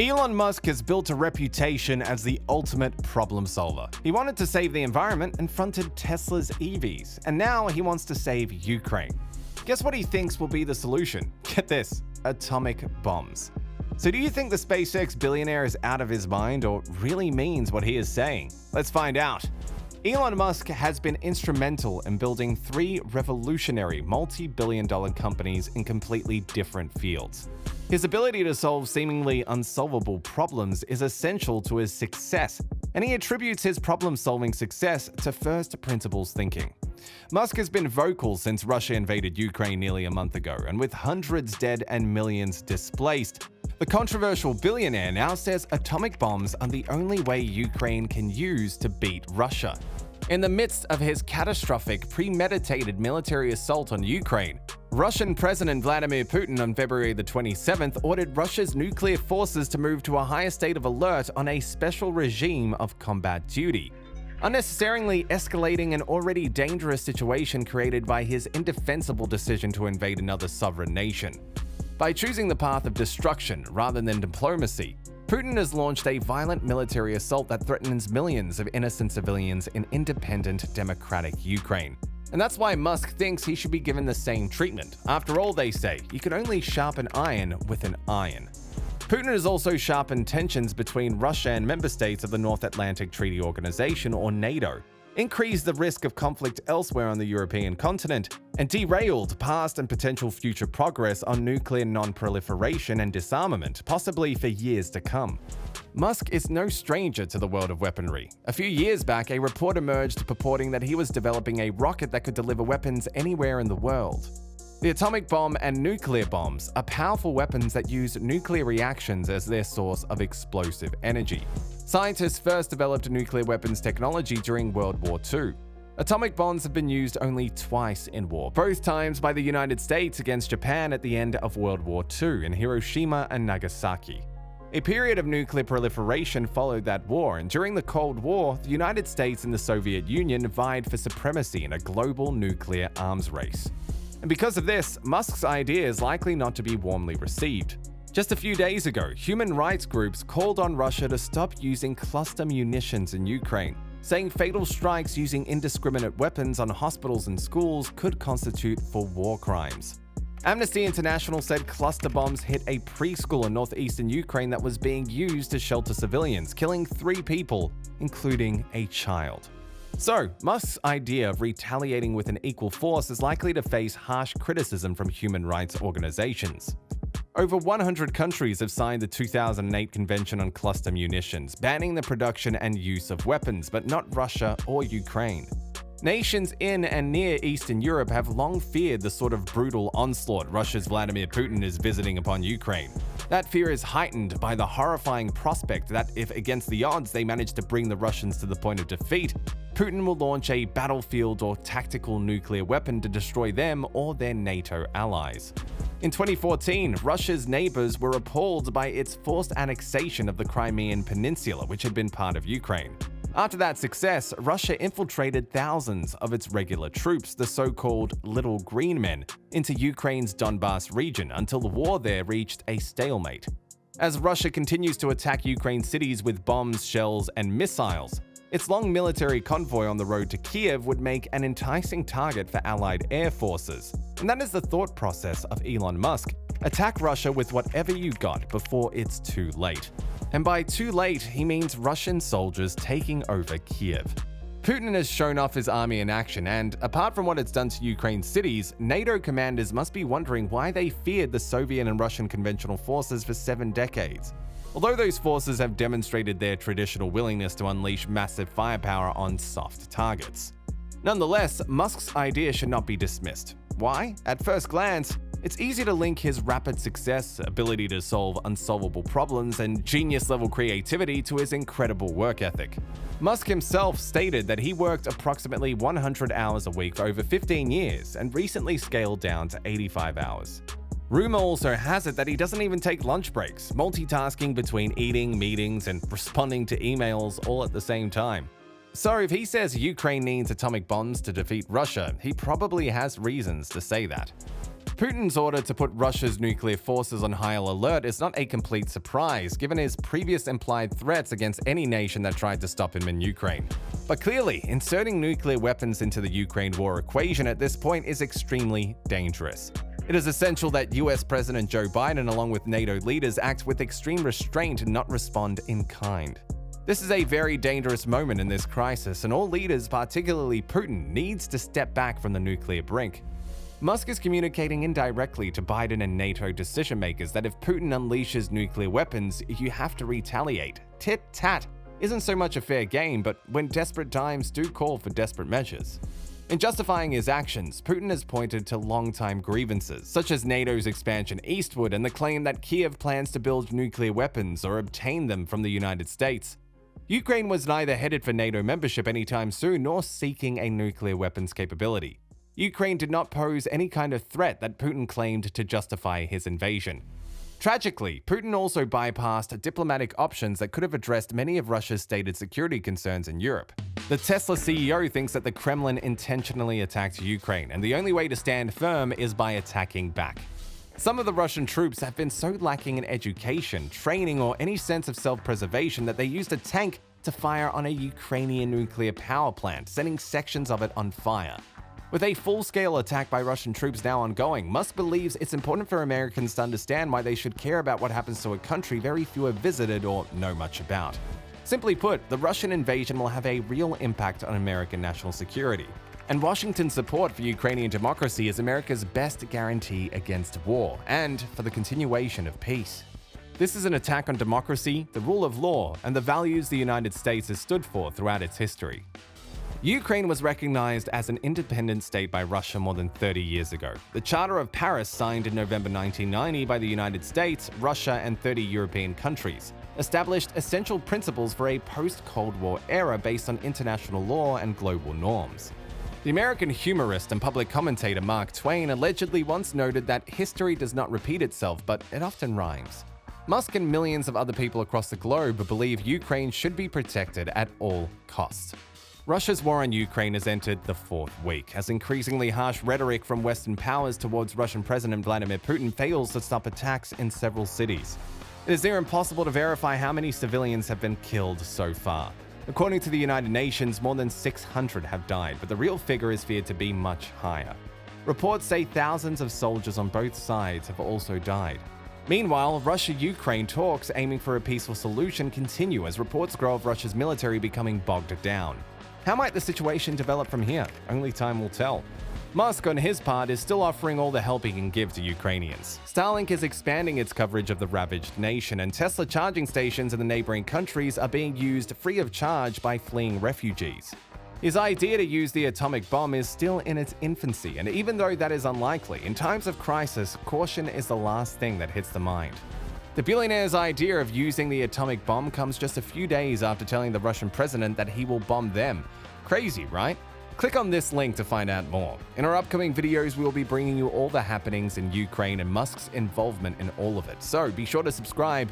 Elon Musk has built a reputation as the ultimate problem solver. He wanted to save the environment and fronted Tesla's EVs, and now he wants to save Ukraine. Guess what he thinks will be the solution? Get this, atomic bombs. So do you think the SpaceX billionaire is out of his mind or really means what he is saying? Let's find out. Elon Musk has been instrumental in building three revolutionary multi-billion-dollar companies in completely different fields. His ability to solve seemingly unsolvable problems is essential to his success, and he attributes his problem-solving success to first principles thinking. Musk has been vocal since Russia invaded Ukraine nearly a month ago, and with hundreds dead and millions displaced, the controversial billionaire now says atomic bombs are the only way Ukraine can use to beat Russia. In the midst of his catastrophic, premeditated military assault on Ukraine, Russian President Vladimir Putin on February the 27th ordered Russia's nuclear forces to move to a higher state of alert on a special regime of combat duty, unnecessarily escalating an already dangerous situation created by his indefensible decision to invade another sovereign nation. By choosing the path of destruction rather than diplomacy, Putin has launched a violent military assault that threatens millions of innocent civilians in independent, democratic Ukraine. And that's why Musk thinks he should be given the same treatment. After all, they say, you can only sharpen iron with an iron. Putin has also sharpened tensions between Russia and member states of the North Atlantic Treaty Organization, or NATO, increased the risk of conflict elsewhere on the European continent, and derailed past and potential future progress on nuclear non-proliferation and disarmament, possibly for years to come. Musk is no stranger to the world of weaponry. A few years back, a report emerged purporting that he was developing a rocket that could deliver weapons anywhere in the world. The atomic bomb and nuclear bombs are powerful weapons that use nuclear reactions as their source of explosive energy. Scientists first developed nuclear weapons technology during World War II. Atomic bombs have been used only twice in war, both times by the United States against Japan at the end of World War II in Hiroshima and Nagasaki. A period of nuclear proliferation followed that war, and during the Cold War, the United States and the Soviet Union vied for supremacy in a global nuclear arms race. And because of this, Musk's idea is likely not to be warmly received. Just a few days ago, human rights groups called on Russia to stop using cluster munitions in Ukraine, saying fatal strikes using indiscriminate weapons on hospitals and schools could constitute for war crimes. Amnesty International said cluster bombs hit a preschool in northeastern Ukraine that was being used to shelter civilians, killing 3 people, including a child. So, Musk's idea of retaliating with an equal force is likely to face harsh criticism from human rights organizations. Over 100 countries have signed the 2008 Convention on Cluster Munitions, banning the production and use of weapons, but not Russia or Ukraine. Nations in and near Eastern Europe have long feared the sort of brutal onslaught Russia's Vladimir Putin is visiting upon Ukraine. That fear is heightened by the horrifying prospect that if against the odds they manage to bring the Russians to the point of defeat, Putin will launch a battlefield or tactical nuclear weapon to destroy them or their NATO allies. In 2014, Russia's neighbors were appalled by its forced annexation of the Crimean Peninsula, which had been part of Ukraine. After that success, Russia infiltrated thousands of its regular troops, the so-called Little Green Men, into Ukraine's Donbas region until the war there reached a stalemate. As Russia continues to attack Ukraine cities with bombs, shells, and missiles, its long military convoy on the road to Kiev would make an enticing target for Allied air forces. And that is the thought process of Elon Musk. Attack Russia with whatever you got before it's too late. And by too late, he means Russian soldiers taking over Kiev. Putin has shown off his army in action, and apart from what it's done to Ukraine's cities, NATO commanders must be wondering why they feared the Soviet and Russian conventional forces for 7 decades. Although those forces have demonstrated their traditional willingness to unleash massive firepower on soft targets. Nonetheless, Musk's idea should not be dismissed. Why? At first glance, it's easy to link his rapid success, ability to solve unsolvable problems, and genius-level creativity to his incredible work ethic. Musk himself stated that he worked approximately 100 hours a week for over 15 years and recently scaled down to 85 hours. Rumor also has it that he doesn't even take lunch breaks, multitasking between eating, meetings, and responding to emails all at the same time. So if he says Ukraine needs atomic bombs to defeat Russia, he probably has reasons to say that. Putin's order to put Russia's nuclear forces on high alert is not a complete surprise, given his previous implied threats against any nation that tried to stop him in Ukraine. But clearly, inserting nuclear weapons into the Ukraine war equation at this point is extremely dangerous. It is essential that US President Joe Biden, along with NATO leaders, act with extreme restraint and not respond in kind. This is a very dangerous moment in this crisis, and all leaders, particularly Putin, needs to step back from the nuclear brink. Musk is communicating indirectly to Biden and NATO decision-makers that if Putin unleashes nuclear weapons, you have to retaliate. Tit-tat isn't so much a fair game, but when desperate times do call for desperate measures. In justifying his actions, Putin has pointed to long-time grievances, such as NATO's expansion eastward and the claim that Kiev plans to build nuclear weapons or obtain them from the United States. Ukraine was neither headed for NATO membership anytime soon nor seeking a nuclear weapons capability. Ukraine did not pose any kind of threat that Putin claimed to justify his invasion. Tragically, Putin also bypassed diplomatic options that could have addressed many of Russia's stated security concerns in Europe. The Tesla CEO thinks that the Kremlin intentionally attacked Ukraine, and the only way to stand firm is by attacking back. Some of the Russian troops have been so lacking in education, training, or any sense of self-preservation that they used a tank to fire on a Ukrainian nuclear power plant, setting sections of it on fire. With a full-scale attack by Russian troops now ongoing, Musk believes it's important for Americans to understand why they should care about what happens to a country very few have visited or know much about. Simply put, the Russian invasion will have a real impact on American national security. And Washington's support for Ukrainian democracy is America's best guarantee against war and for the continuation of peace. This is an attack on democracy, the rule of law, and the values the United States has stood for throughout its history. Ukraine was recognized as an independent state by Russia more than 30 years ago. The Charter of Paris, signed in November 1990 by the United States, Russia, and 30 European countries, established essential principles for a post-Cold War era based on international law and global norms. The American humorist and public commentator Mark Twain allegedly once noted that history does not repeat itself, but it often rhymes. Musk and millions of other people across the globe believe Ukraine should be protected at all costs. Russia's war on Ukraine has entered the fourth week, as increasingly harsh rhetoric from Western powers towards Russian President Vladimir Putin fails to stop attacks in several cities. It is near impossible to verify how many civilians have been killed so far. According to the United Nations, more than 600 have died, but the real figure is feared to be much higher. Reports say thousands of soldiers on both sides have also died. Meanwhile, Russia-Ukraine talks aiming for a peaceful solution continue as reports grow of Russia's military becoming bogged down. How might the situation develop from here? Only time will tell. Musk, on his part, is still offering all the help he can give to Ukrainians. Starlink is expanding its coverage of the ravaged nation, and Tesla charging stations in the neighboring countries are being used free of charge by fleeing refugees. His idea to use the atomic bomb is still in its infancy, and even though that is unlikely, in times of crisis, caution is the last thing that hits the mind. The billionaire's idea of using the atomic bomb comes just a few days after telling the Russian president that he will bomb them. Crazy, right? Click on this link to find out more. In our upcoming videos, we will be bringing you all the happenings in Ukraine and Musk's involvement in all of it. So be sure to subscribe